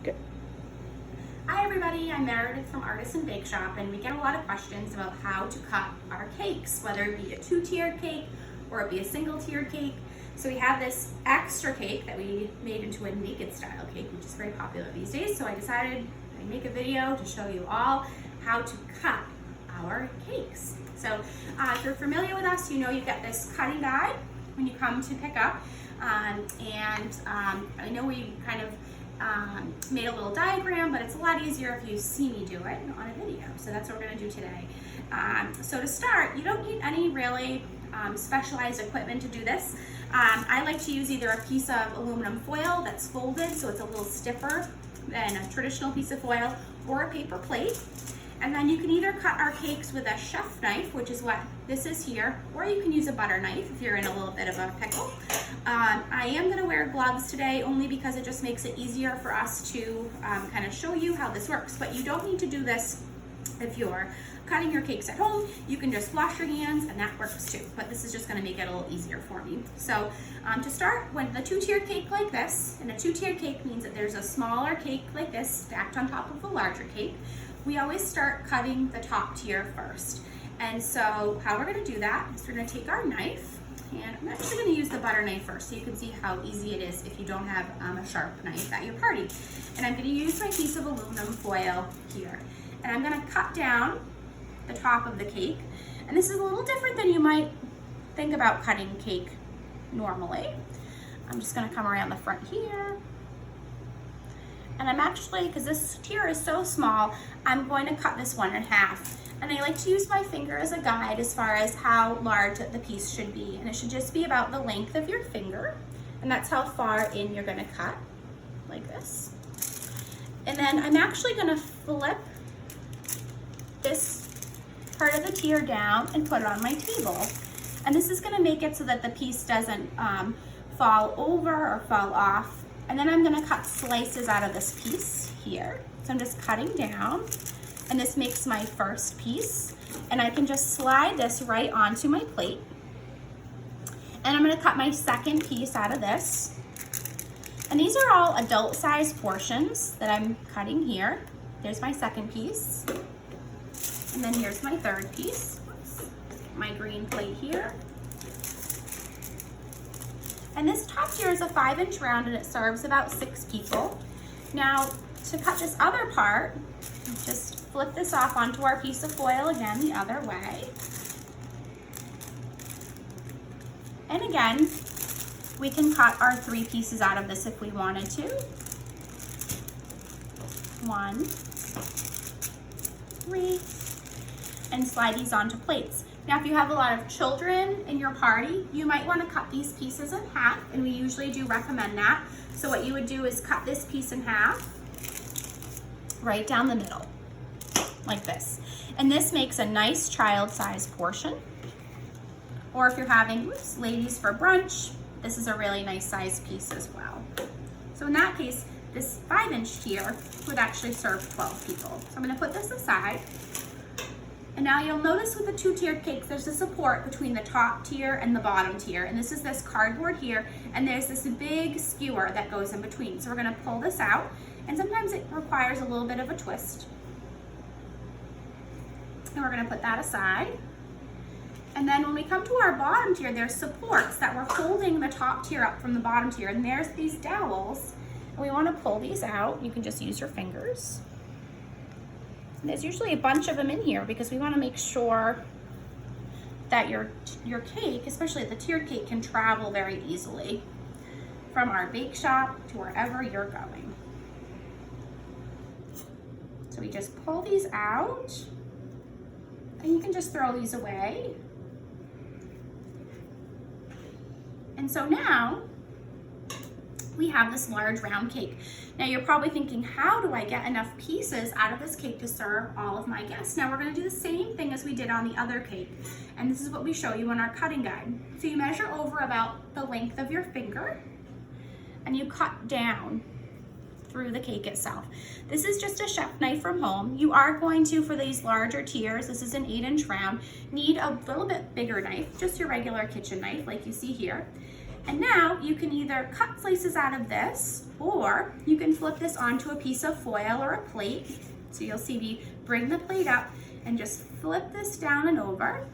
Good. Hi everybody, I'm Meredith from Artisan Bake Shop, and we get a lot of questions about how to cut our cakes, whether it be a two-tiered cake or it be a single-tiered cake. So we have this extra cake that we made into a naked style cake, which is very popular these days. So I decided I'd make a video to show you all how to cut our cakes. So if you're familiar with us, you know you get this cutting guide when you come to pick up. I know we kind of made a little diagram, but it's a lot easier if you see me do it on a video. So that's what we're going to do today. So to start, you don't need any really specialized equipment to do this. I like to use either a piece of aluminum foil that's folded so it's a little stiffer than a traditional piece of foil, or a paper plate. And then you can either cut our cakes with a chef knife, which is what this is here, or you can use a butter knife if you're in a little bit of a pickle. I am gonna wear gloves today only because it just makes it easier for us to kind of show you how this works. But you don't need to do this if you're cutting your cakes at home. You can just wash your hands and that works too. But this is just gonna make it a little easier for me. So to start, with a two-tiered cake like this, and a two-tiered cake means that there's a smaller cake like this stacked on top of a larger cake. We always start cutting the top tier first. And so how we're gonna do that is we're gonna take our knife, and I'm actually gonna use the butter knife first so you can see how easy it is if you don't have a sharp knife at your party. And I'm gonna use my piece of aluminum foil here. And I'm gonna cut down the top of the cake. And this is a little different than you might think about cutting cake normally. I'm just gonna come around the front here. And I'm actually, because this tier is so small, I'm going to cut this one in half. And I like to use my finger as a guide as far as how large the piece should be. And it should just be about the length of your finger. And that's how far in you're gonna cut, like this. And then I'm actually gonna flip this part of the tier down and put it on my table. And this is gonna make it so that the piece doesn't fall over or fall off. And then I'm gonna cut slices out of this piece here. So I'm just cutting down, and this makes my first piece. And I can just slide this right onto my plate. And I'm gonna cut my second piece out of this. And these are all adult size portions that I'm cutting here. There's my second piece. And then here's my third piece. Oops. My green plate here. And this top tier is a 5-inch round and it serves about 6 people. Now, to cut this other part, just flip this off onto our piece of foil again the other way. And again, we can cut our 3 pieces out of this if we wanted to. 1, 3, and slide these onto plates. Now, if you have a lot of children in your party, you might want to cut these pieces in half, and we usually do recommend that. So what you would do is cut this piece in half, right down the middle, like this. And this makes a nice child-sized portion. Or if you're having, ladies for brunch, this is a really nice sized piece as well. So in that case, this 5-inch tier would actually serve 12 people. So I'm gonna put this aside. And now you'll notice with the two-tiered cakes, there's a support between the top tier and the bottom tier. And this is this cardboard here, and there's this big skewer that goes in between. So we're gonna pull this out, and sometimes it requires a little bit of a twist. And we're gonna put that aside. And then when we come to our bottom tier, there's supports that we're holding the top tier up from the bottom tier. And there's these dowels, and we wanna pull these out. You can just use your fingers. There's usually a bunch of them in here because we want to make sure that your cake, especially the tiered cake, can travel very easily from our bake shop to wherever you're going. So we just pull these out, and you can just throw these away. And so now we have this large round cake. Now you're probably thinking, how do I get enough pieces out of this cake to serve all of my guests? Now we're gonna do the same thing as we did on the other cake. And this is what we show you in our cutting guide. So you measure over about the length of your finger, and you cut down through the cake itself. This is just a chef knife from home. You are going to, for these larger tiers, this is an 8-inch round, need a little bit bigger knife, just your regular kitchen knife like you see here. And now you can either cut slices out of this, or you can flip this onto a piece of foil or a plate. So you'll see me bring the plate up and just flip this down and over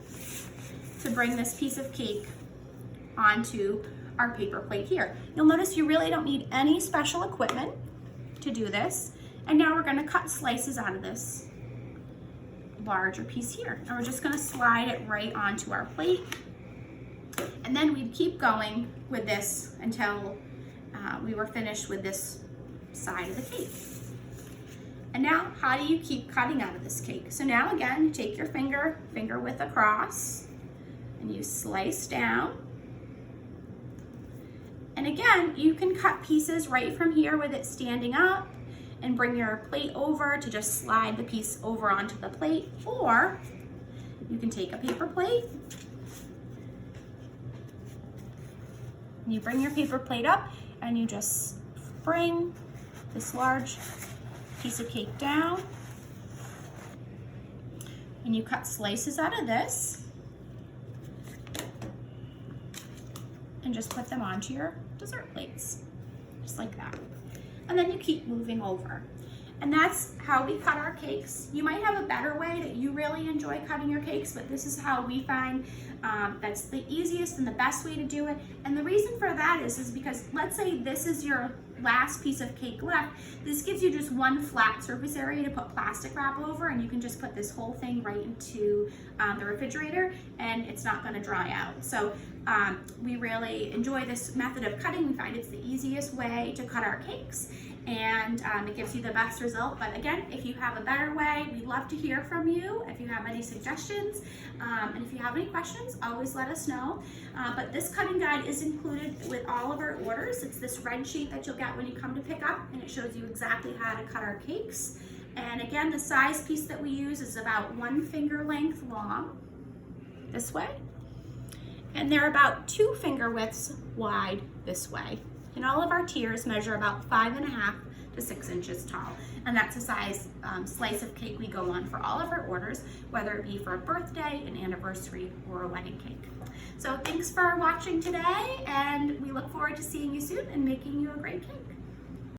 to bring this piece of cake onto our paper plate here. You'll notice you really don't need any special equipment to do this. And now we're gonna cut slices out of this larger piece here. And we're just gonna slide it right onto our plate. And then we'd keep going with this until we were finished with this side of the cake. And now, how do you keep cutting out of this cake? So now again, you take your finger width across, and you slice down. And again, you can cut pieces right from here with it standing up and bring your plate over to just slide the piece over onto the plate, or you can take a paper plate, and you bring your paper plate up and you just bring this large piece of cake down, and you cut slices out of this and just put them onto your dessert plates, just like that. And then you keep moving over. And that's how we cut our cakes. You might have a better way that you really enjoy cutting your cakes, but this is how we find that's the easiest and the best way to do it. And the reason for that is because let's say this is your last piece of cake left. This gives you just one flat surface area to put plastic wrap over, and you can just put this whole thing right into the refrigerator, and it's not going to dry out. So we really enjoy this method of cutting. We find it's the easiest way to cut our cakes, and it gives you the best result. But again, if you have a better way, we'd love to hear from you. If you have any suggestions, and if you have any questions, always let us know. But this cutting guide is included with all of our orders. It's this red sheet that you'll get when you come to pick up, and it shows you exactly how to cut our cakes. And again, the size piece that we use is about 1 finger length long, this way. And they're about 2 finger widths wide this way. And all of our tiers measure about 5.5 to 6 inches tall. And that's the size slice of cake we go on for all of our orders, whether it be for a birthday, an anniversary, or a wedding cake. So thanks for watching today, and we look forward to seeing you soon and making you a great cake.